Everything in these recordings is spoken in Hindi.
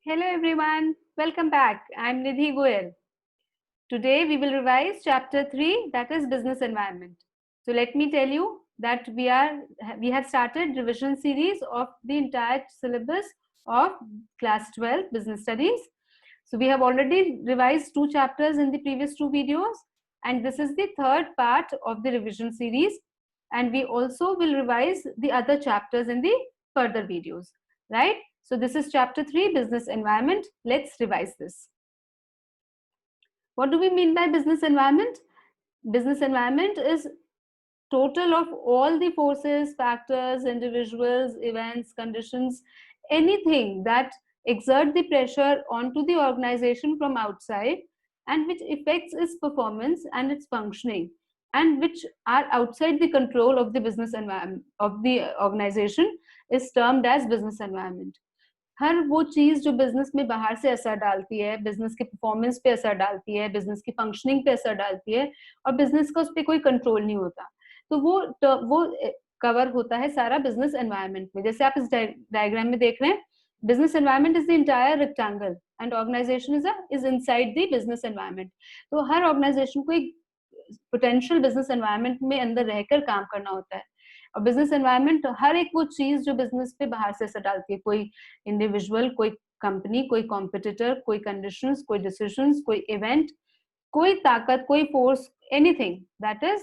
Hello everyone, welcome back. I'm Nidhi Goyal. Today we will revise chapter 3, that is business environment. So let me tell you that we have started revision series of the entire syllabus of class 12 business studies. So we have already revised two chapters in the previous two videos, and this is the third part of the revision series, and we also will revise the other chapters in the further videos, right? So this is chapter 3, business environment. Let's revise this. What do we mean by business environment? Business environment is total of all the forces, factors, individuals, events, conditions, anything that exert the pressure onto the organization from outside and which affects its performance and its functioning, and which are outside the control of the business environment of the organization is termed as business environment. हर वो चीज जो बिजनेस में बाहर से असर डालती है, बिजनेस के परफॉर्मेंस पे असर डालती है, बिजनेस की फंक्शनिंग पे असर डालती है और बिजनेस का उस पर कोई कंट्रोल नहीं होता, तो वो कवर होता है सारा बिजनेस एनवायरनमेंट में. जैसे आप इस डायग्राम में देख रहे हैं, business environment is the entire rectangle and organization is inside the business environment. तो हर ऑर्गेनाइजेशन को एक पोटेंशियल बिजनेस एनवायरनमेंट में अंदर रहकर काम करना होता है. और बिजनेस एनवायरनमेंट हर एक वो चीज जो बिजनेस पे बाहर से असर डालती है, कोई इंडिविजुअल, कोई कंपनी, कोई कॉम्पिटिटर, कोई कंडीशंस, कोई डिसीजंस, कोई इवेंट, कोई ताकत, कोई force, anything that is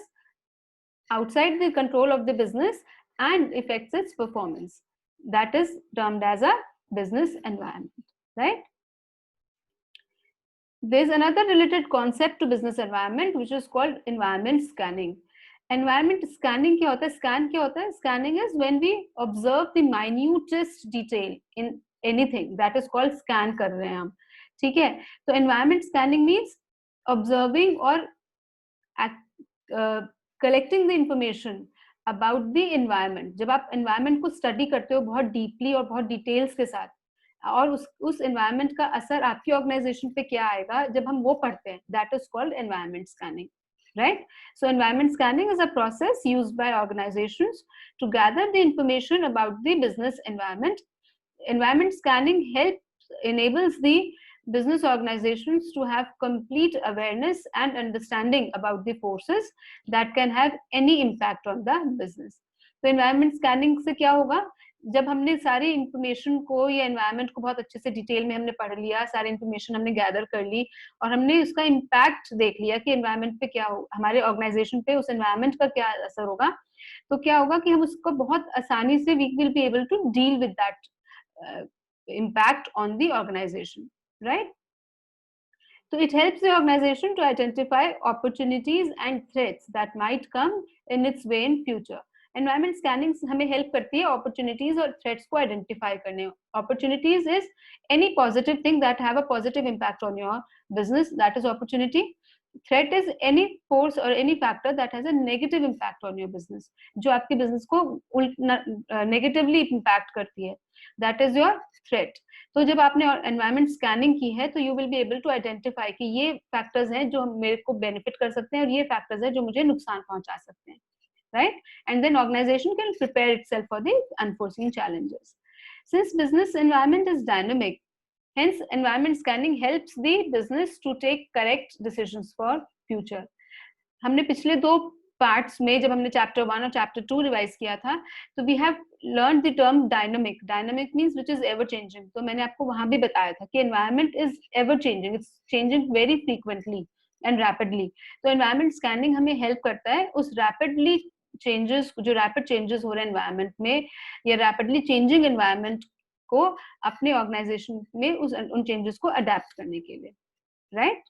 outside the control of the business and affects its performance, that is termed as a business environment, right? There's another related concept to business environment which is called environment scanning. Environment scanning क्या होता है? Scan क्या होता है? Scanning is when we observe the minutest detail in anything, that is called scan कर रहे हैं हम, ठीक है? तो environment scanning means observing or collecting the information about the environment. जब आप environment को study करते हो बहुत deeply और बहुत details के साथ, और उस environment का असर आपकी organization पे क्या आएगा जब हम वो पढ़ते हैं, that is called environment scanning, right? So environment scanning is a process used by organizations to gather the information about the business environment. Environment scanning enables the business organizations to have complete awareness and understanding about the forces that can have any impact on the business. तो environment scanning से क्या होगा? जब हमने सारी इंफॉर्मेशन को या एनवायरनमेंट को बहुत अच्छे से डिटेल में हमने पढ़ लिया, सारी इंफॉर्मेशन हमने गैदर कर ली और हमने उसका इम्पैक्ट देख लिया कि एनवायरनमेंट पे क्या हो, हमारे ऑर्गेनाइजेशन पे उस एनवायरनमेंट का क्या असर होगा, तो क्या होगा कि हम उसको बहुत आसानी से we will be able to deal with that impact on the organization, right? So it helps the organization to identify opportunities and threats that might come in its way in future. Environment scanning हमें help करती है opportunities और threats को identify करने. Opportunities is any positive thing that have a positive impact on your business, that is opportunity. Threat is any force or any factor that has a negative impact on your business, जो आपके business को negatively impact करती है, that is your threat. तो जब आपने एनवायरनमेंट स्कैनिंग की है तो you will be able to identify कि ये फैक्टर्स हैं जो मेरे को बेनिफिट कर सकते हैं और ये फैक्टर्स हैं जो मुझे नुकसान पहुंचा सकते हैं, right? And then organization can prepare itself for the unforeseen challenges. Since business environment is dynamic, hence environment scanning helps the business to take correct decisions for future. हमने पिछले दो पार्ट्स में जब हमने चैप्टर 1 और चैप्टर 2 रिवाइज किया था, तो we have learn the term dynamic. Dynamic means which is ever changing. तो मैंने आपको वहां भी बताया था कि environment is ever changing, it's changing very frequently and rapidly. तो एनवायरनमेंट स्कैनिंग हमें हेल्प करता है उस रैपिडली चेंजेस, जो रैपिड चेंजेस हो रहे हैं एनवायरनमेंट में या रैपिडली चेंजिंग एनवायरनमेंट को अपने ऑर्गेनाइजेशन में उन चेंजेस को अडेप्ट करने के लिए, right?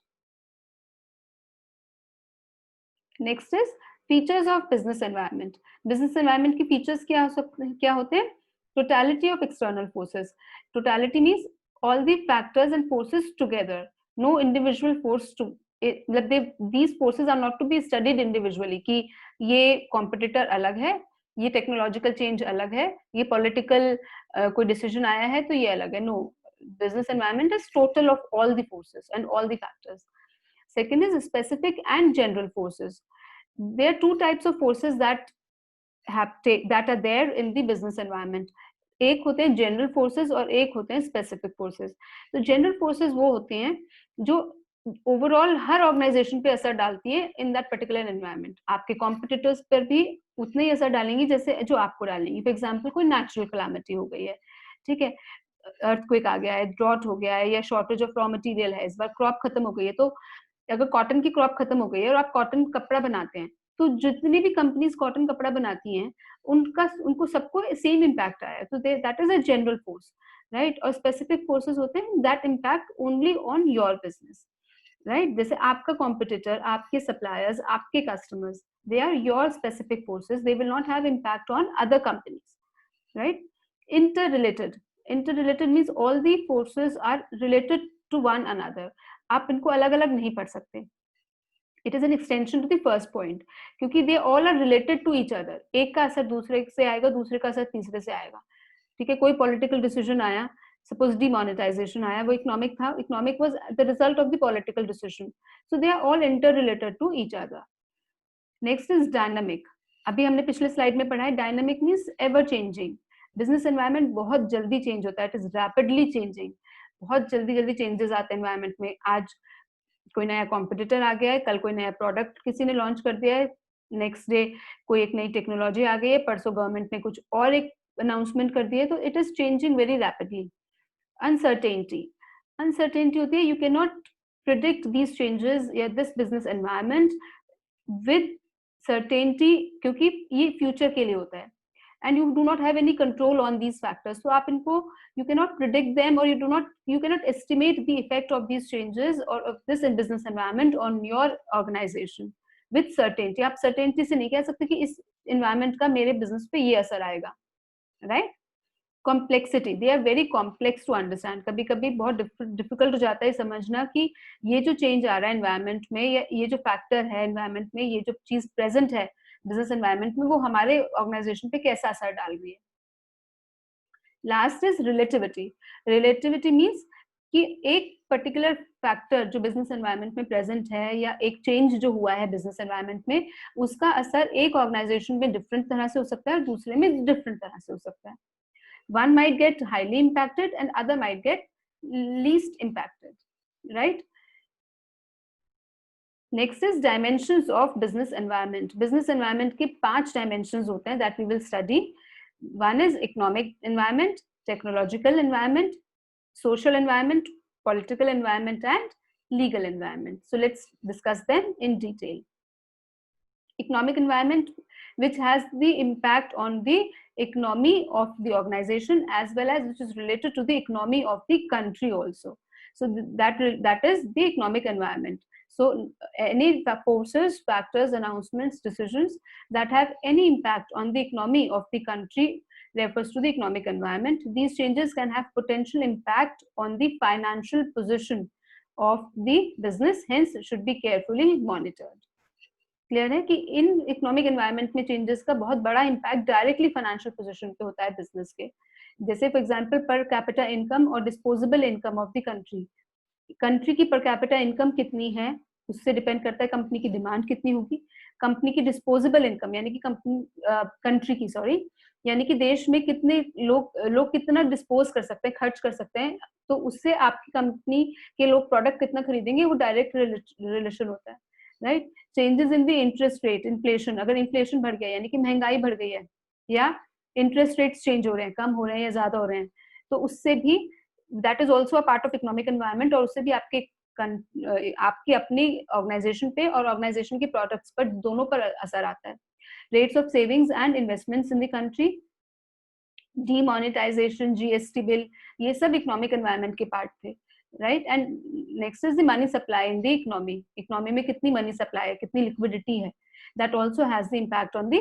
Next is features of business environment. Business environment की फीचर्स क्या होते हैं? Totality of external forces. Totality means all the factors and forces together, no individual force to मतलब these forces are not to be studied individually कि ये competitor अलग है, ये technological change अलग है, ये political कोई decision आया है तो ये अलग है. No, business environment is total of all the forces and all the factors. Second is specific and general forces. There are two types of forces that are there in the business environment. एक होते हैं जनरल फोर्सेस और एक होते हैं स्पेसिफिक फोर्सेस। तो जनरल फोर्सेस वो होते हैं जो ओवरऑल हर ऑर्गेनाइजेशन पे असर डालती है इन दैट पर्टिकुलर एनवायरनमेंट। आपके कॉम्पिटिटर्स पर भी उतने ही असर डालेंगी जैसे जो आपको डालेंगी। फॉर एग्जाम्पल कोई नेचुरल कैलामिटी हो गई है, ठीक है, अर्थक्वेक आ गया है, ड्रॉट हो गया है, या शॉर्टेज ऑफ रॉ मटेरियल है, इस बार क्रॉप खत्म हो गई है, तो अगर कॉटन की क्रॉप खत्म हो गई है और आप कॉटन कपड़ा बनाते हैं, तो जितनी भी कंपनीज कॉटन कपड़ा बनाती हैं उनको सबको सेम इम्पैक्ट आया है, तो that is a general force, right. और स्पेसिफिक फोर्सेस होते हैं that impact only on your business, right. जैसे आपका कॉम्पिटिटर, आपके सप्लायर्स, आपके customers, they are your specific forces, they will not have impact on other companies, right. Interrelated means all the forces are related to one another. आप इनको अलग अलग नहीं पढ़ सकते। It is an extension to the first point, क्योंकि they all are related to each other. एक का असर दूसरे से आएगा, दूसरे का असर तीसरे से आएगा, ठीक है। कोई पॉलिटिकल डिसीजन आया, सपोज डिमोनेटाइजेशन आया, वो इकोनॉमिक था, economic was the result of the political decision, so they are all interrelated to each other. Next is dynamic. अभी हमने पिछले स्लाइड में पढ़ा है, dynamic means ever changing. Business environment बहुत जल्दी चेंज होता है, इट इज रैपिडली चेंजिंग। बहुत जल्दी जल्दी चेंजेस आते हैं एनवायरनमेंट में। आज कोई नया कॉम्पिटिटर आ गया है, कल कोई नया प्रोडक्ट किसी ने लॉन्च कर दिया है, नेक्स्ट डे कोई एक नई टेक्नोलॉजी आ गई है, परसों गवर्नमेंट ने कुछ और एक अनाउंसमेंट कर दिया है, तो it is changing very rapidly. Uncertainty, uncertainty होती है, you can not predict these changes या this business environment with certainty, क्योंकि ये फ्यूचर के लिए होता है and you do not have any control on these factors, so आप इनको you cannot predict them, or you cannot estimate the effect of these changes or of this in business environment on your organization with certainty। आप certainty से नहीं कह सकते कि इस environment का मेरे business पे ये असर आएगा, right। Complexity, they are very complex to understand. कभी कभी बहुत डिफिकल्ट हो जाता है समझना कि ये जो चेंज आ रहा है एनवायरनमेंट में, या ये जो फैक्टर है एनवायरनमेंट में, ये जो चीज प्रेजेंट है बिजनेस एनवायरनमेंट में, वो हमारे ऑर्गेनाइजेशन पे कैसा असर डाल रही है। Last is relativity. Relativity means कि एक पर्टिकुलर फैक्टर जो बिजनेस एनवायरनमेंट में प्रेजेंट है, या एक चेंज जो हुआ है बिजनेस एनवायरनमेंट में, उसका असर एक ऑर्गेनाइजेशन में डिफरेंट तरह से हो सकता है और दूसरे में डिफरेंट तरह से हो सकता है। One might get highly impacted and other might get least impacted, right? Next is dimensions of business environment. Business environment के 5 dimensions होते हैं that we will study. One is economic environment, technological environment, social environment, political environment, and legal environment. So let's discuss them in detail. Economic environment, which has the impact on the economy of the organization, as well as which is related to the economy of the country also. So that is the economic environment. So any forces, factors, announcements, decisions that have any impact on the economy of the country refers to the economic environment. These changes can have potential impact on the financial position of the business, hence should be carefully monitored. Clear है कि इन इकोनॉमिक एनवायरनमेंट में चेंजेस का बहुत बड़ा इम्पैक्ट डायरेक्टली फाइनेंशियल पोजीशन पे होता है बिजनेस के। जैसे for example per capita income और disposable income of the country. Country की पर कैपिटा इनकम कितनी है उससे डिपेंड करता है कंपनी की डिमांड कितनी होगी। कंपनी की डिस्पोजेबल इनकम यानी कि कंट्री की यानी कि देश में कितने लोग कितना डिस्पोज कर सकते हैं, खर्च कर सकते हैं, तो उससे आपकी कंपनी के लोग प्रोडक्ट कितना खरीदेंगे, वो डायरेक्ट रिलेशन होता है, right. Changes in the interest rate, inflation, अगर इन्फ्लेशन बढ़ गया यानी कि महंगाई बढ़ गई है, या इंटरेस्ट रेट्स चेंज हो रहे हैं, कम हो रहे हैं या ज्यादा हो रहे हैं, तो उससे भी that is also a part of economic environment, और उससे भी आपकी अपनी ऑर्गेनाइजेशन पे और ऑर्गेनाइजेशन के प्रोडक्ट्स पर दोनों पर असर आता है। Rates of savings and investments in the country, demonetization, GST bill, ये सब इकोनॉमिक एनवायरनमेंट के पार्ट थे, right. And next is the money supply in the economy में कितनी मनी सप्लाई है, कितनी लिक्विडिटी है, that also has the impact on the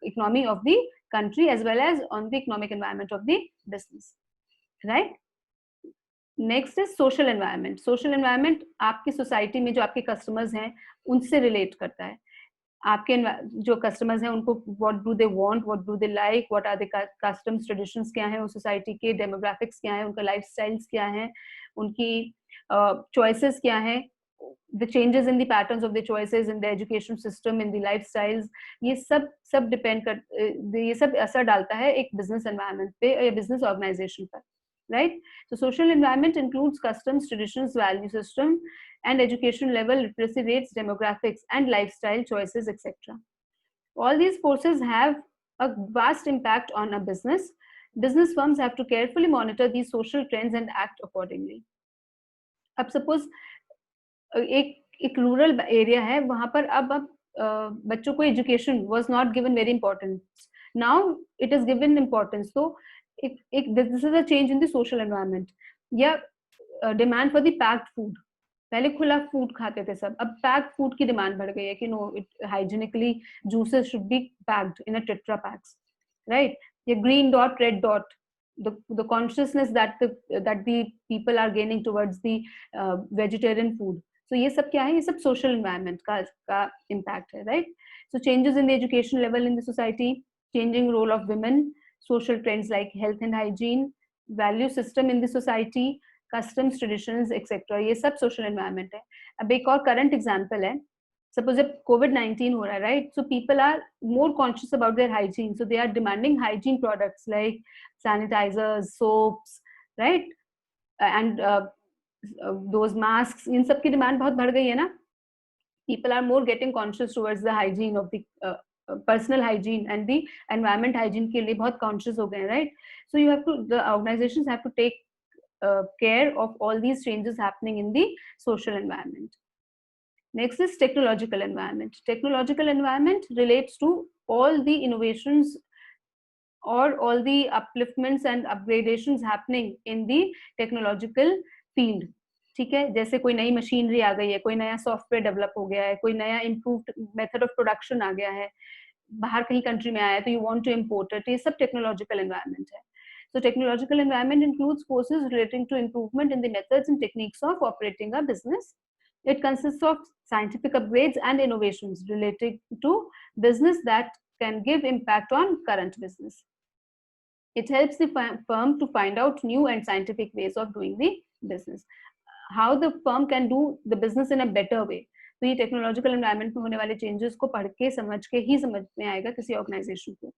economy of the country as well as on the economic environment of the business, right। Next is social environment. Social environment आपकी सोसाइटी में जो आपके कस्टमर्स हैं उनसे रिलेट करता है। आपके जो कस्टमर्स हैं उनको what do they want, what do they like, what are the customs, traditions क्या हैं उस सोसाइटी के, डेमोग्राफिक्स क्या हैं, उनका लाइफस्टाइल्स क्या हैं, उनकी चॉइसेस क्या हैं, the changes in the patterns of the choices in the education system, in the lifestyles, ये सब डिपेंड कर, ये सब असर डालता है एक business environment पे या business organization पर, right? So social environment includes customs, traditions, value system, and education level, literacy rates, demographics, and lifestyle choices, etc. All these forces have a vast impact on a business. Business firms have to carefully monitor these social trends and act accordingly. अब suppose एक रूरल एरिया है, वहां पर अब बच्चों को education was not given very important, now it is given importance. तो एक this is a change in the social environment. या demand for the packed food, पहले खुला फूड खाते थे सब, अब पैक्ड फूड की डिमांड बढ़ गई है कि no, it hygienically juices should be packed in a tetra packs, right? ये green dot, red dot, the consciousness that the people are gaining towards the vegetarian food. So ये सब क्या है? ये सब social environment का impact है, right? So changes in the education level in the society, changing role of women, social trends like health and hygiene, value system in the society, customs, traditions, etc. ये सब social environment है. अब एक और current example है. Suppose जब COVID-19 हो रहा है, right? So people are more conscious about their hygiene. So they are demanding hygiene products like sanitizers, soaps, right? And those masks. इन सब की demand बहुत बढ़ गई है ना? People are more getting conscious towards the hygiene of the personal hygiene and the environment hygiene के लिए बहुत conscious हो गए हैं, right? So you have to, the organizations have to take care of all these changes happening in the social environment. Next is technological environment. Technological environment relates to all the innovations or all the upliftments and upgradations happening in the technological field. ठीक है, जैसे कोई नई मशीनरी आ गई है, कोई नया सॉफ्टवेयर डेवलप हो गया है, कोई नया इम्प्रूव्ड मेथड ऑफ प्रोडक्शन आ गया है, बाहर कहीं कंट्री में आया है तो you want to import it, ये सब टेक्नोलॉजिकल एनवायरनमेंट है. So technological environment includes forces relating to improvement in the methods and techniques of operating a business. It consists of scientific upgrades and innovations related to business that can give impact on current business. It helps the firm to find out new and scientific ways of doing the business. How the firm can do the business in a better way. तो ये टेक्नोलॉजिकल एनवायरनमेंट में होने वाले चेंजेस को पढ़ के समझ के ही समझ में आएगा किसी ऑर्गेनाइजेशन को.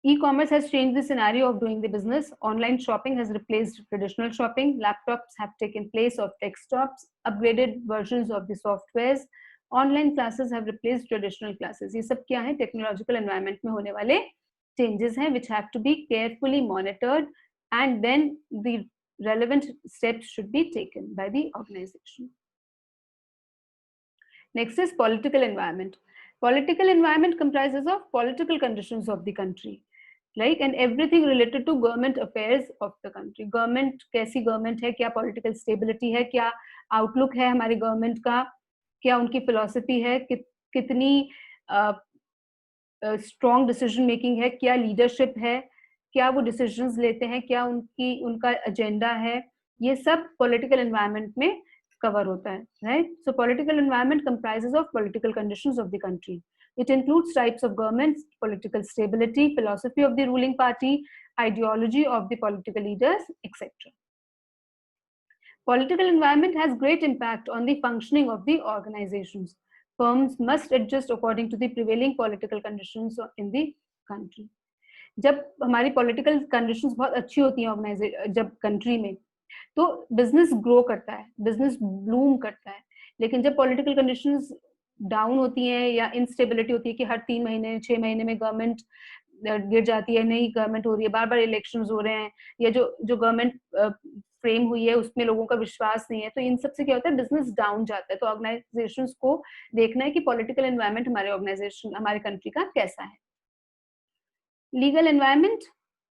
E-commerce has changed the scenario of doing the business. Online shopping has replaced traditional shopping. Laptops have taken place of desktops. Upgraded versions of the softwares. Online classes have replaced traditional classes. ये सब क्या है? Technological environment में होने वाले changes हैं, which have to be carefully monitored, and then the relevant steps should be taken by the organization. Next is political environment. Political environment comprises of political conditions of the country, right? And everything related to government affairs of the country. Government कैसी government है, क्या political stability है, क्या outlook है हमारी government का, क्या उनकी philosophy है, कितनी strong decision making है, क्या leadership है, क्या वो decisions लेते हैं, क्या उनका agenda है, ये सब political environment में cover होता है, right? So political environment comprises of political conditions of the country. It includes types of governments, political stability, philosophy of the ruling party, ideology of the political leaders, etc. Political environment has great impact on the functioning of the organizations. Firms must adjust according to the prevailing political conditions in the country. जब हमारी political conditions बहुत अच्छी होती हैं organization, जब country में, तो business grow करता है, business bloom करता है. लेकिन जब political conditions डाउन होती हैं या इंस्टेबिलिटी होती है कि हर 3 महीने 6 महीने में गवर्नमेंट गिर जाती है, नई गवर्नमेंट हो रही है, बार बार इलेक्शंस हो रहे हैं, या जो गवर्नमेंट फ्रेम हुई है उसमें लोगों का विश्वास नहीं है, तो इन सब से क्या होता है? बिजनेस डाउन जाता है. तो ऑर्गेनाइजेशंस को देखना है कि पॉलिटिकल एनवायरनमेंट हमारे ऑर्गेनाइजेशन, हमारे कंट्री का कैसा है. Legal environment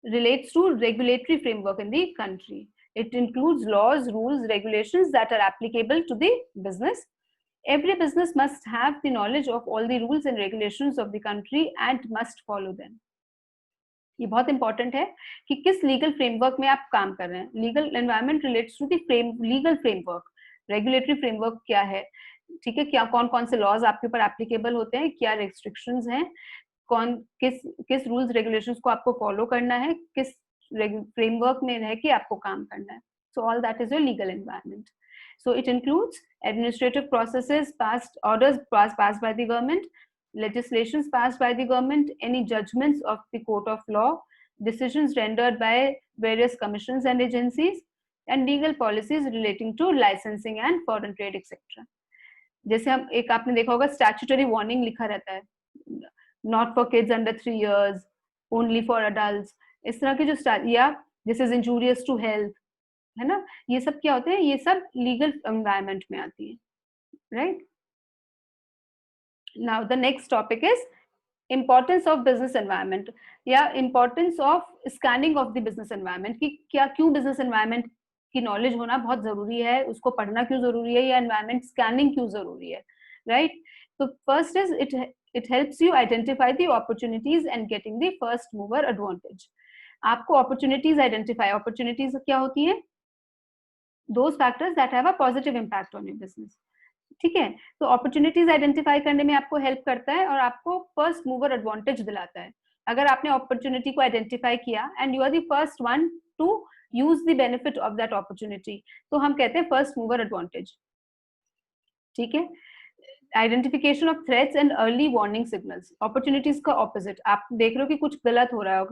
relates to regulatory framework in the country. It includes laws, rules, regulations that are applicable to the business. Every business must have the knowledge of all the rules and regulations of the country and must follow them. ये बहुत इंपॉर्टेंट है कि किस लीगल फ्रेमवर्क में आप काम कर रहे हैं. Legal environment relates to the legal framework. Regulatory framework क्या है, ठीक है, क्या कौन कौन से लॉज आपके ऊपर एप्लीकेबल होते हैं, क्या रेस्ट्रिक्शंस हैं, किस रूल्स रेगुलेशंस को आपको फॉलो करना है, किस फ्रेमवर्क में रह के आपको काम करना है. So all that is your legal environment. So it includes administrative processes, orders passed by the government, legislations passed by the government, any judgments of the court of law, decisions rendered by various commissions and agencies, and legal policies relating to licensing and foreign trade etc. जैसे हम एक आपने देखा होगा स्टैट्यूटरी वार्निंग लिखा रहता है, not for kids under 3 years, only for adults, इस तरह के जो या this is injurious to health, है ना, ये सब क्या होते हैं, ये सब लीगल एनवायरनमेंट में आती है, right. Now the next topic is importance of business environment या importance of scanning of the business environment, कि क्या क्यों बिजनेस एनवायरनमेंट की नॉलेज होना बहुत जरूरी है, उसको पढ़ना क्यों जरूरी है, या एनवायरनमेंट स्कैनिंग क्यों जरूरी है, राइट. तो first is it helps you identify the opportunities and getting the first mover advantage. आपको अपॉर्चुनिटीज आइडेंटिफाई, अपॉर्चुनिटीज क्या होती है, those factors that have a positive impact on your business. ठीक है, तो अपॉर्चुनिटीज आइडेंटिफाई करने में आपको हेल्प करता है और आपको फर्स्ट मूवर एडवांटेज दिलाता है. अगर आपने अपॉर्चुनिटी को आइडेंटिफाई किया and you are the first one to use the benefit of that opportunity, तो हम कहते हैं फर्स्ट मूवर एडवांटेज. ठीक है. Identification of threats and early warning signals, opportunities का ऑपोजिट, आप देख रहे हो कि कुछ गलत हो रहा है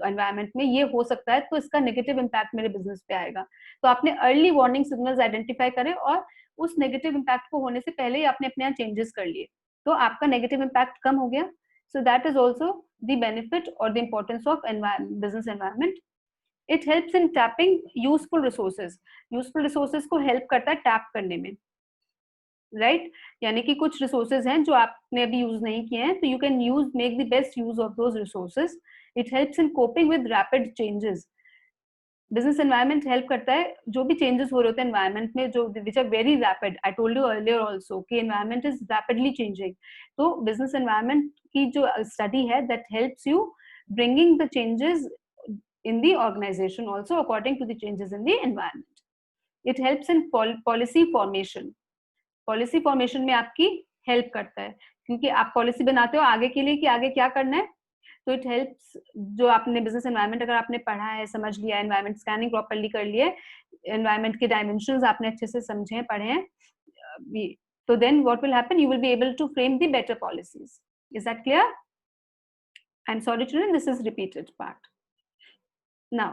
एनवायरनमेंट में, ये हो सकता है, तो इसका नेगेटिव इम्पैक्ट मेरे बिजनेस पे आएगा, तो आपने अर्ली वार्निंग सिग्नल्स आइडेंटिफाई करे और उस नेगेटिव इम्पैक्ट को होने से पहले ही आपने अपने यहाँ चेंजेस कर लिए, तो आपका नेगेटिव इम्पैक्ट कम हो गया. So that is also the benefit और the importance of business environment. It helps in tapping useful resources, useful resources को हेल्प करता है टैप करने में, राइट. यानी कि कुछ रिसोर्सेज हैं जो आपने अभी यूज नहीं किए हैं, तो you can use make the best use of those resources. It helps in coping with rapid changes. Business environment help करता है, जो भी चेंजेस हो रहे होते हैं एनवायरनमेंट में, जो which are very rapid, I told you earlier also कि एनवायरनमेंट इज रैपिडली चेंजिंग, तो बिजनेस एनवायरनमेंट की जो स्टडी है that helps you bringing the changes in the organization also according to the changes in the environment. It helps in policy formation. Policy formation में आपकी हेल्प करता है, क्योंकि आप पॉलिसी बनाते हो आगे के लिए कि आगे क्या करना है, तो इट हेल्प्स, जो आपने बिजनेस एनवायरनमेंट अगर आपने पढ़ा है, समझ लिया, एनवायरनमेंट स्कैनिंग प्रॉपर्ली कर लिए, एनवायरनमेंट के डायमेंशंस आपने अच्छे से समझे हैं, पढ़े हैं, तो then what will happen, you will be able to frame the better policies. Is that clear? I am sorry children, this is repeated part. Now,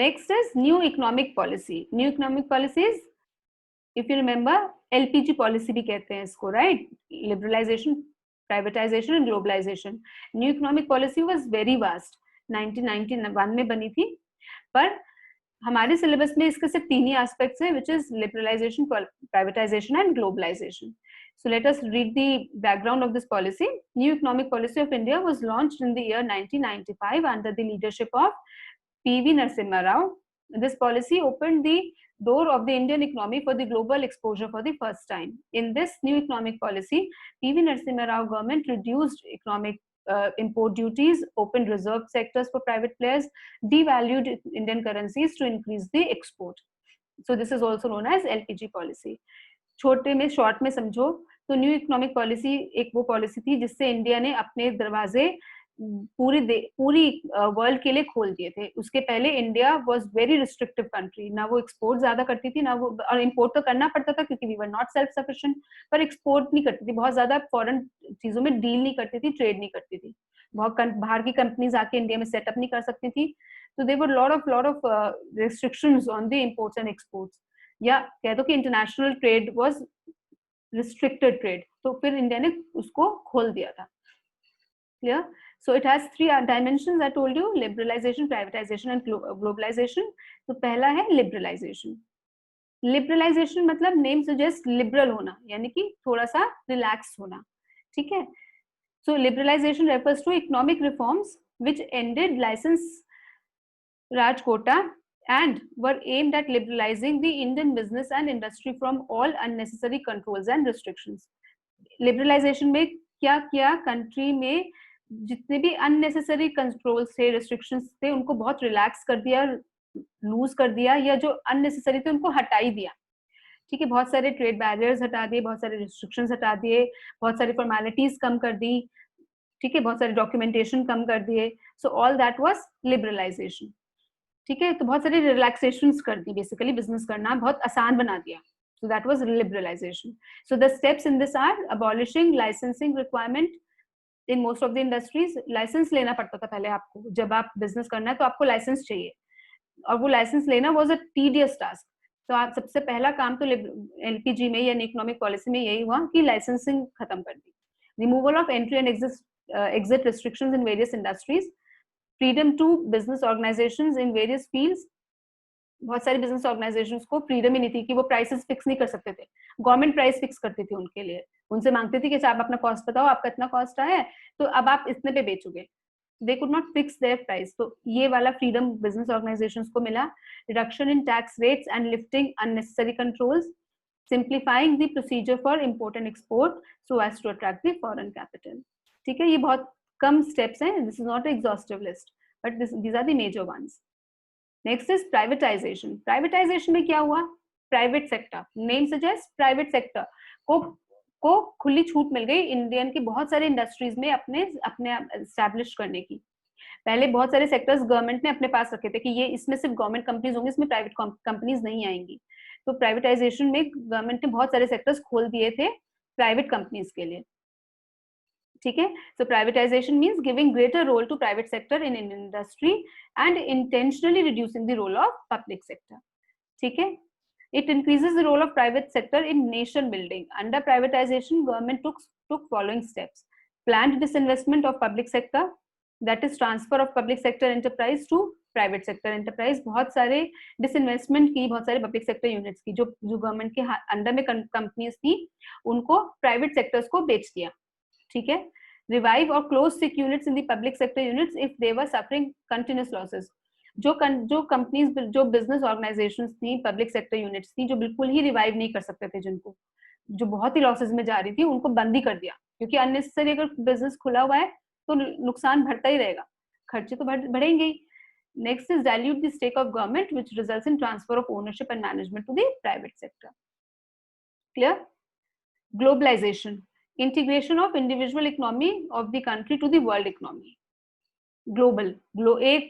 next is new economic policy. New economic policies, if you remember, LPG policy भी कहते हैं इसको, right? Liberalization, privatization and globalization. New economic policy was very vast. 1991 में बनी थी, पर हमारे सिलेबस में इसके सिर्फ 3 ही एस्पेक्ट्स हैं, which is liberalization, privatization and globalization. So let us read the background of this policy. New economic policy of India was launched in the year 1995 under the leadership of P.V. Narasimha Rao. This policy opened the door of the Indian economy for the global exposure for the first time. In this new economic policy, P.V. Narasimha Rao government reduced economic import duties, opened reserve sectors for private players, devalued Indian currencies to increase the export. So this is also known as LPG policy. छोटे में शॉर्ट में समझो तो न्यू इकोनॉमिक पॉलिसी एक वो पॉलिसी थी जिससे इंडिया ने अपने दरवाजे पूरी वर्ल्ड के लिए खोल दिए थे. उसके पहले India was very restrictive country, ना वो एक्सपोर्ट ज्यादा करती थी, ना वो, और इंपोर्ट तो करना पड़ता था क्योंकि we were not self sufficient, पर एक्सपोर्ट नहीं करती थी, बहुत ज्यादा फॉरेन चीजों में डील नहीं करती थी, ट्रेड नहीं करती थी, बहुत बाहर की कंपनीज आके इंडिया में सेटअप नहीं कर सकती थी, तो there were lot of restrictions on the imports and exports, या कह दो कि international trade was restricted trade, तो फिर इंडिया ने उसको खोल दिया था. Clear? So it has 3 dimensions I told you: liberalization, privatization and globalization. तो पहला है liberalization. Liberalization मतलब नेम सजेस्ट लिबरल होना, यानी कि थोड़ा सा रिलैक्स होना. ठीक है. So liberalization refers to economic reforms which ended license Raj quota and were aimed at liberalizing the Indian business and industry from all unnecessary controls and restrictions. Liberalization में क्या किया, कंट्री में जितने भी अननेसेसरी कंट्रोल्स थे, रिस्ट्रिक्शंस थे, उनको बहुत रिलैक्स कर दिया, लूज कर दिया, या जो अननेसेसरी थे उनको हटा ही दिया. ठीक है. बहुत सारे ट्रेड बैरियर्स हटा दिए, बहुत सारे रिस्ट्रिक्शंस हटा दिए, बहुत सारी फॉर्मेलिटीज कम कर दी. ठीक है. बहुत सारे डॉक्यूमेंटेशन कम कर दिए. So all that was liberalization. ठीक है, तो बहुत सारी रिलैक्सेशंस कर दी, बेसिकली बिजनेस करना बहुत आसान बना दिया. So that was liberalization. So the steps in this are abolishing licensing requirement in most of the industries. Licence लेना पड़ता था पहले आपको, जब आप बिजनेस करना है तो आपको लाइसेंस चाहिए, और वो लाइसेंस लेना वाज अ टीडियस टास्क. तो आप सबसे पहला काम तो एलपीजी में या इकोनॉमिक पॉलिसी में यही हुआ कि लाइसेंसिंग खत्म कर दी. Removal of entry and exit restrictions in various industries, freedom to business organizations in various fields. बहुत सारी बिजनेस ऑर्गेनाइजेशंस को फ्रीडम ही नहीं थी कि वो प्राइसेस फिक्स नहीं कर सकते थे, गवर्नमेंट प्राइस फिक्स करती थी उनके लिए, उनसे मांगती थी कि आप अपना कॉस्ट बताओ, आपका इतना कॉस्ट आया है तो अब आप इतने पे बेचोगे. They could not fix their price. तो ये वाला फ्रीडम बिजनेस ऑर्गेनाइजेशंस को मिला. Reduction in tax rates and lifting unnecessary controls, simplifying the procedure for import and export so as to attract the foreign capital. ठीक है, ये बहुत कम स्टेप्स हैं, this is not exhaustive list, but these are the major ones. Next is privatisation. Privatisation में क्या हुआ? Private sector, name suggest, private sector को खुली छूट मिल गई इंडियन की बहुत सारे इंडस्ट्रीज में अपने एस्टैब्लिश करने की. पहले बहुत सारे सेक्टर्स गवर्नमेंट ने अपने पास रखे थे कि ये इसमें सिर्फ गवर्नमेंट कंपनीज होंगी, इसमें प्राइवेट कंपनीज नहीं आएंगी. तो प्राइवेटाइजेशन में गवर्नमेंट ने बहुत सारे सेक्टर्स खोल दिए थे प्राइवेट कंपनीज के लिए. ठीक है, so privatization means giving greater role to private sector in an industry and intentionally reducing the role of public sector. ठीक है, it increases the role of private sector in nation building. Under privatization, government took following steps: planned disinvestment of public sector, that is transfer of public sector enterprise to private sector enterprise. बहुत सारे डिसइन्वेस्टमेंट की, बहुत सारे पब्लिक सेक्टर यूनिट्स की जो गवर्नमेंट के अंडर में कंपनीज थी, उनको प्राइवेट सेक्टर्स को बेच दिया. ठीक है, रिवाइव और close sick units in the public sector units if they were suffering continuous losses. जो कंपनीज, जो बिजनेस ऑर्गेनाइजेशंस थी, पब्लिक सेक्टर यूनिट्स थी, जो बिल्कुल ही रिवाइव नहीं कर सकते थे, जिनको जो बहुत ही लॉसेस में जा रही थी, उनको बंद ही कर दिया, क्योंकि अननेसेसरी अगर बिजनेस खुला हुआ है तो नुकसान बढ़ता ही रहेगा, खर्चे तो बढ़ेंगे ही. Next is dilute the stake of government which results in transfer of ownership and management to the private sector. Clear? Globalisation, integration of individual economy of the country to the world economy. एक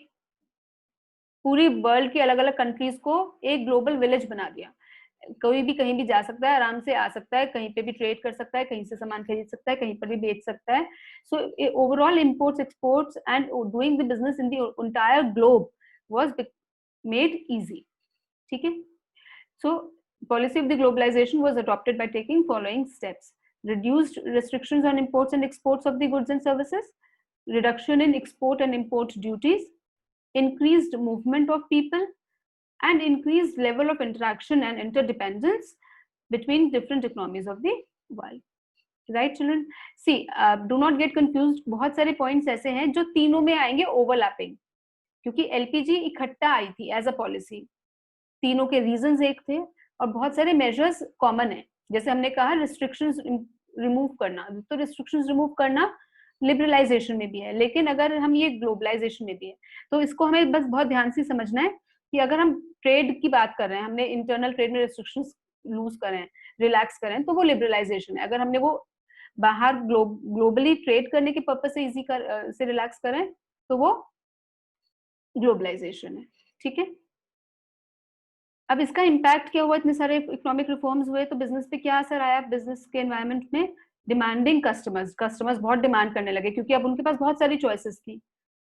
पूरी वर्ल्ड के अलग अलग कंट्रीज को एक ग्लोबल विलेज बना दिया. कोई भी कहीं भी जा सकता है, आराम से आ सकता है, कहीं पे भी ट्रेड कर सकता है, कहीं से सामान खरीद सकता है, कहीं पर भी बेच सकता है. So overall imports, exports and doing the business in the entire globe was made easy. ठीक है, so policy of the globalisation was adopted by taking following steps: reduced restrictions on imports and exports of the goods and services, reduction in export and import duties, increased movement of people, and increased level of interaction and interdependence between different economies of the world. Right, children? See, do not get confused. बहुत सारे points ऐसे हैं जो तीनों में आएंगे overlapping, क्योंकि LPG इकट्ठा आई थी as a policy. तीनों के reasons एक थे और बहुत सारे measures common है. जैसे हमने कहा रिस्ट्रिक्शंस रिमूव करना, तो रिस्ट्रिक्शंस रिमूव करना लिबरलाइजेशन में भी है, लेकिन अगर हम ये ग्लोबलाइजेशन में भी है, तो इसको हमें बस बहुत ध्यान से समझना है कि अगर हम ट्रेड की बात कर रहे हैं, हमने इंटरनल ट्रेड में रिस्ट्रिक्शंस लूज करें, रिलैक्स करें, तो वो लिबरलाइजेशन है. अगर हमने वो बाहर ग्लोबली ट्रेड करने के पर्पज से से रिलैक्स करें, तो वो ग्लोबलाइजेशन है. ठीक है, अब इसका इम्पैक्ट क्या हुआ? इतने सारे इकोनॉमिक रिफॉर्म्स हुए तो बिजनेस पे क्या असर आया? बिजनेस के एनवायरनमेंट में डिमांडिंग कस्टमर्स बहुत डिमांड करने लगे, क्योंकि अब उनके पास बहुत सारी चॉइसेस थी.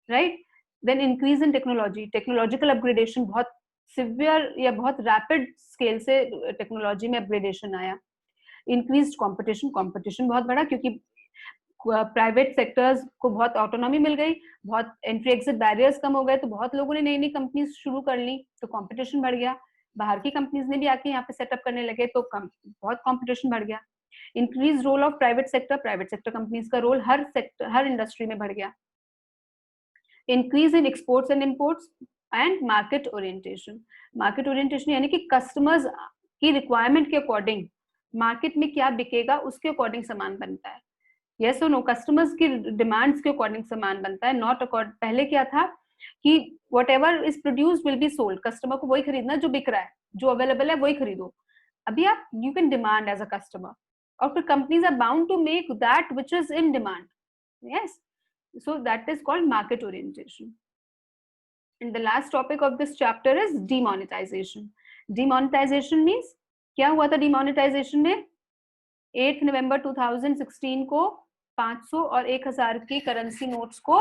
Right, then increase in technology, technological upgradation, बहुत सिवियर या बहुत रैपिड स्केल से टेक्नोलॉजी में अपग्रेडेशन आया. इंक्रीज कॉम्पिटिशन, कॉम्पिटिशन बहुत बड़ा, क्योंकि प्राइवेट सेक्टर्स को बहुत ऑटोनॉमी मिल गई, बहुत एंट्री एग्जिट बैरियर्स कम हो गए, तो बहुत लोगों ने नई नई कंपनीज शुरू कर ली, तो कॉम्पिटिशन बढ़ गया. बाहर की कंपनीज ने भी आके यहाँ पे सेटअप करने लगे, तो बहुत कंपटीशन बढ़ गया. Increase role of private sector companies का रोल हर इंडस्ट्री में बढ़ गया. Increase in exports and imports and market orientation यानी कि कस्टमर्स की रिक्वायरमेंट के अकॉर्डिंग मार्केट में क्या बिकेगा उसके अकॉर्डिंग सामान बनता है. यस और नो, कस्टमर्स की डिमांड्स के अकॉर्डिंग सामान बनता है, नॉट अकॉर्डिंग. पहले क्या था कि whatever is produced will be sold, customer को वही खरीदना जो बिक रहा है, जो अवेलेबल है वही खरीदो. अभी आप you can demand as a customer, और फिर companies are bound to make that which is in demand. Yes, so that is called market orientation. And the last topic of this chapter is demonetization. Demonetization means क्या हुआ था demonetization में? 8 नवंबर 2016 को 500 और 1000 की करेंसी नोट्स को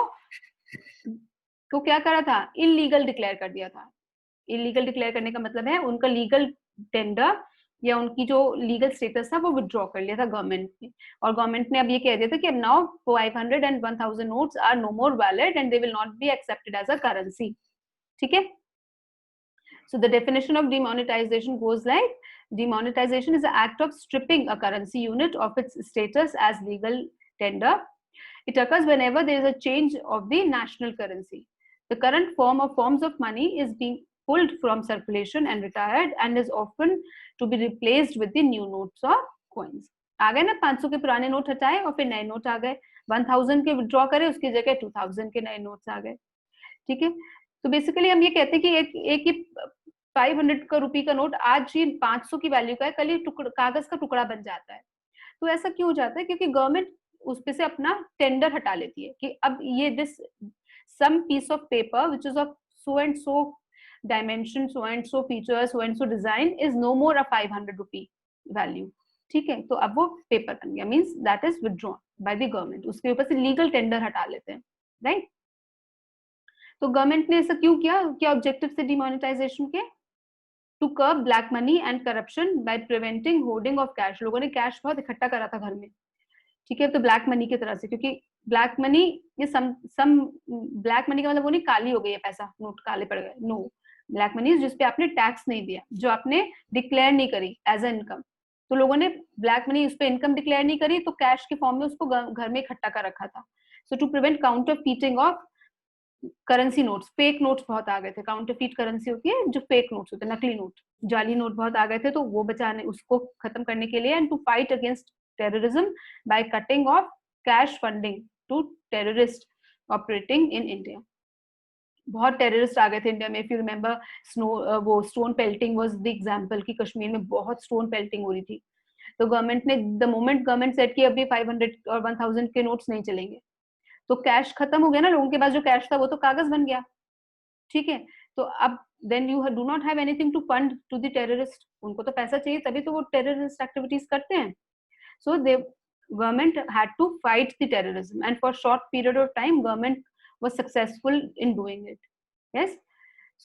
क्या करा था? इलीगल डिक्लेयर कर दिया था. इलीगल डिक्लेयर करने का मतलब है उनका लीगल टेंडर या उनकी जो लीगल स्टेटस था वो विड्रॉ कर लिया था गवर्नमेंट ने. और गवर्नमेंट ने अब ये कह दिया था कि अब now 500 and 1000 notes are no more valid and they will not be accepted as a currency. ठीक है. So the definition of demonetization goes like, demonetization is the act of stripping a currency unit of its status as legal tender. It occurs whenever there is a change of the national currency. The current forms of money is being pulled from circulation and retired and is often to be replaced with the new notes or coins. आ गए ना 500 के पुराने नोट हटाए और फिर नए नोट आ गए. 1000 के विड्रॉ करे उसकी जगह 2000 के नए नोट्स आ गए. ठीक है. तो बेसिकली हम ये कहते हैं कि एक ही 500 का रुपये का नोट आज ही 500 की वैल्यू का है, कल ही कागज का टुकड़ा बन जाता है. तो ऐसा क्यों हो जाता है? क्योंकि गवर्नमेंट उस पे से अपना टेंडर हटा लेती है कि अब ये this some piece of paper which is of so and so dimension, so and so feature, so and so design is no more a 500 rupee value. ठीक है. तो अब वो पेपर बन गया, means that is withdrawn by the government. उसके ऊपर से लीगल टेंडर हटा लेते हैं. राइट. तो गवर्नमेंट ने ऐसा क्यों किया? क्या ऑब्जेक्टिव से डिमोनेटाइजेशन के? To curb black money and corruption by preventing hoarding of cash. लोगों ने कैश बहुत इकट्ठा करा था घर में. ठीक है. तो ब्लैक मनी की तरह से, क्योंकि ब्लैक मनी ये सम ब्लैक मनी का मतलब वो नहीं काली हो गई है पैसा, नोट काले पड़ गए. नो, ब्लैक मनी जिसपे आपने टैक्स नहीं दिया, जो आपने डिक्लेयर नहीं करी एज ए इनकम. तो लोगों ने ब्लैक मनी उस पर इनकम डिक्लेयर नहीं करी तो कैश के फॉर्म में उसको घर में इकट्ठा कर रखा था. So to prevent counterfeiting of currency notes. Fake notes बहुत आ गए थे. काउंटरफीट करेंसी होती है जो फेक नोट्स होते हैं, नकली नोट, जाली नोट बहुत आ गए थे. तो वो बचाने, उसको खत्म करने के लिए, and to fight against terrorism by cutting off cash funding to terrorist operating in India. बहुत टेररिस्ट आ गए थे इंडिया में. इफ यू रिमेंबर वो stone pelting was the example कि कश्मीर में बहुत स्टोन पेल्टिंग हो रही थी. तो गवर्नमेंट ने द मोमेंट गवर्नमेंट सेट कि अभी 500 और 1000 के नोट्स नहीं चलेंगे, तो कैश खत्म हो गया ना. लोगों के पास जो कैश था वो तो कागज बन गया. ठीक है. तो अब then you do not have anything to fund to the terrorist. उनको तो पैसा चाहिए तभी तो वो टेररिस्ट एक्टिविटीज करते हैं. सो दे government had to fight the terrorism, and for short period of time government was successful in doing it. Yes.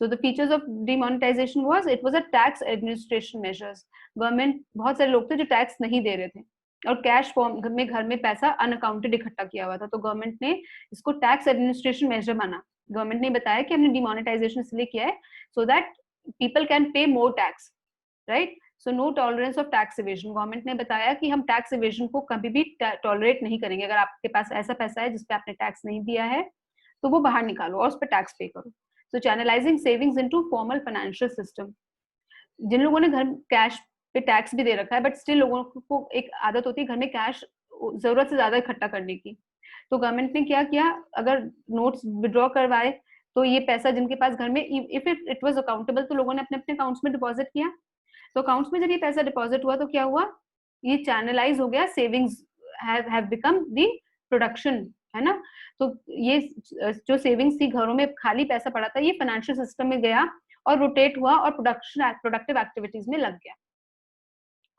So the features of demonetization was, it was a tax administration measures. Government, बहुत सारे लोग थे जो टैक्स नहीं दे रहे थे और कैश फॉर्म में घर में पैसा अनअकाउंटेड इकट्ठा किया हुआ था. तो गवर्नमेंट ने इसको टैक्स एडमिनिस्ट्रेशन मेजर माना. गवर्नमेंट ने बताया कि हमने डिमोनेटाइजेशन इसलिए किया है so that people can pay more tax. Right. So no tolerance of tax evasion. Government ने बताया कि हम टैक्स इवेजन को कभी भी टॉलरेट नहीं करेंगे. अगर आपके पास ऐसा पैसा है जिसपे आपने टैक्स नहीं दिया है तो वो बाहर निकालो और उस पर टैक्स पे करो. So channelizing savings into formal financial system. जिन लोगों ने घर कैश पे टैक्स भी दे रखा है बट स्टिल लोगों को एक आदत होती है घर में कैश जरूरत से ज्यादा इकट्ठा करने की. तो गवर्नमेंट ने क्या किया, अगर नोट्स विड्रॉ करवाए तो ये पैसा जिनके पास घर में, इफ इट वाज अकाउंटेबल, तो लोगों ने अपने अपने अकाउंट्स में डिपॉजिट किया. तो अकाउंट्स में जब ये पैसा डिपॉजिट हुआ तो क्या हुआ, ये चैनलाइज हो गया. Savings have become the production, है ना. तो ये जो सेविंग्स थी, घरों में खाली पैसा पड़ा था, ये फाइनेंशियल सिस्टम में गया और रोटेट हुआ और प्रोडक्टिव एक्टिविटीज में लग गया.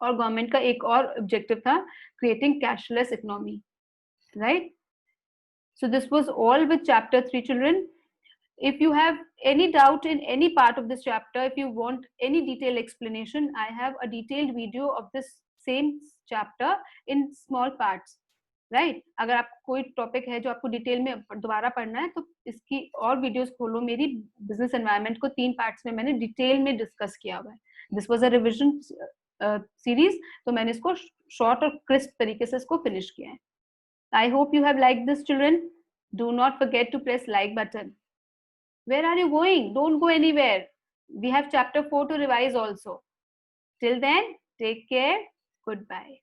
और गवर्नमेंट का एक और ऑब्जेक्टिव था, creating cashless economy. Right. So this was all with chapter 3, children. If you have any doubt in any part of this chapter, if you want any detailed explanation, I have a detailed video of this same chapter in small parts. Right. अगर आप कोई टॉपिक है जो आपको डिटेल में दोबारा पढ़ना है तो इसकी और वीडियोस खोलो. मेरी बिजनेस एनवायरनमेंट को 3 पार्ट्स में मैंने डिटेल में डिस्कस किया हुआ है. This was a revision series, तो मैंने इसको शॉर्ट और क्रिस्प तरीके से इसको फिनिश किया है. I hope you have liked this, children. Do not forget to press like button. Where are you going? Don't go anywhere. We have chapter 4 to revise also. Till then, take care. Goodbye.